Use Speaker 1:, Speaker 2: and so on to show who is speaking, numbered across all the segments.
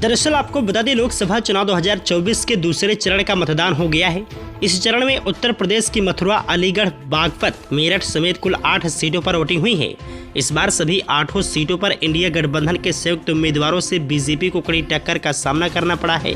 Speaker 1: दरअसल आपको बता दें, लोकसभा चुनाव 2024 के दूसरे चरण का मतदान हो गया है। इस चरण में उत्तर प्रदेश की मथुरा, अलीगढ़, बागपत, मेरठ समेत कुल 8 सीटों पर वोटिंग हुई है। इस बार सभी 8 सीटों पर इंडिया गठबंधन के संयुक्त उम्मीदवारों से बीजेपी को कड़ी टक्कर का सामना करना पड़ा है,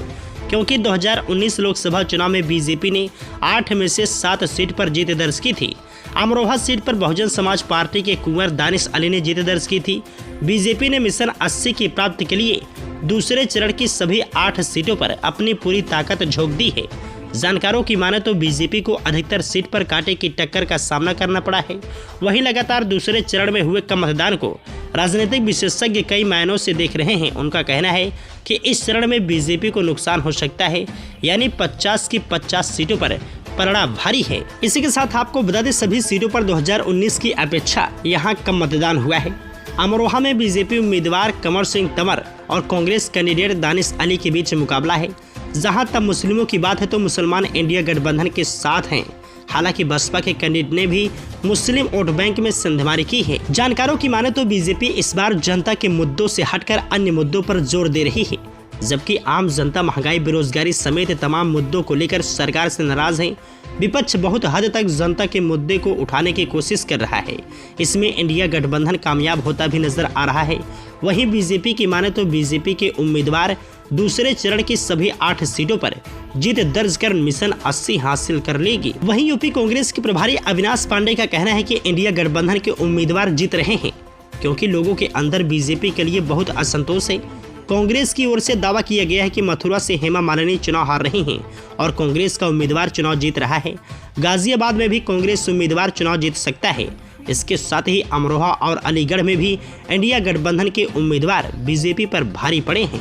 Speaker 1: क्योंकि 2019 लोकसभा चुनाव में बीजेपी ने 8 में से 7 सीट पर जीत दर्ज की थी। अमरोहा सीट पर बहुजन समाज पार्टी के कुंवर दानिश अली ने जीत दर्ज की थी। बीजेपी ने मिशन 80 की प्राप्ति के लिए दूसरे चरण की सभी 8 सीटों पर अपनी पूरी ताकत झोंक दी है। जानकारों की माने तो बीजेपी को अधिकतर सीट पर कांटे की टक्कर का सामना करना पड़ा है। वहीं लगातार दूसरे चरण में हुए कम मतदान को राजनीतिक विशेषज्ञ कई मायनों से देख रहे हैं। उनका कहना है कि इस चरण में बीजेपी को नुकसान हो सकता है, यानी 50 की 50 सीटों पर पलड़ा भारी है। इसी के साथ आपको बता दें, सभी सीटों पर 2019 की अपेक्षा यहाँ कम मतदान हुआ है। अमरोहा में बीजेपी उम्मीदवार कंवर सिंह तंवर और कांग्रेस कैंडिडेट दानिश अली के बीच मुकाबला है। जहां तब मुस्लिमों की बात है तो मुसलमान इंडिया गठबंधन के साथ हैं। हालांकि बसपा के कैंडिडेट ने भी मुस्लिम वोट बैंक में संधमारी की है। जानकारों की माने तो बीजेपी इस बार जनता के मुद्दों से हटकर अन्य मुद्दों पर जोर दे रही है, जबकि आम जनता महंगाई, बेरोजगारी समेत तमाम मुद्दों को लेकर सरकार से नाराज है। विपक्ष बहुत हद तक जनता के मुद्दे को उठाने की कोशिश कर रहा है। इसमें इंडिया गठबंधन कामयाब होता भी नजर आ रहा है। वहीं बीजेपी की माने तो बीजेपी के उम्मीदवार दूसरे चरण की सभी 8 सीटों पर जीत दर्ज कर मिशन 80 हासिल कर लेगी। वहीं यूपी कांग्रेस के प्रभारी अविनाश पांडे का कहना है कि इंडिया गठबंधन के उम्मीदवार जीत रहे हैं, क्योंकि लोगों के अंदर बीजेपी के लिए बहुत असंतोष है। कांग्रेस की ओर से दावा किया गया है कि मथुरा से हेमा मालिनी चुनाव हार रही हैं और कांग्रेस का उम्मीदवार चुनाव जीत रहा है। गाजियाबाद में भी कांग्रेस उम्मीदवार चुनाव जीत सकता है। इसके साथ ही अमरोहा और अलीगढ़ में भी इंडिया गठबंधन के उम्मीदवार बीजेपी पर भारी पड़े हैं।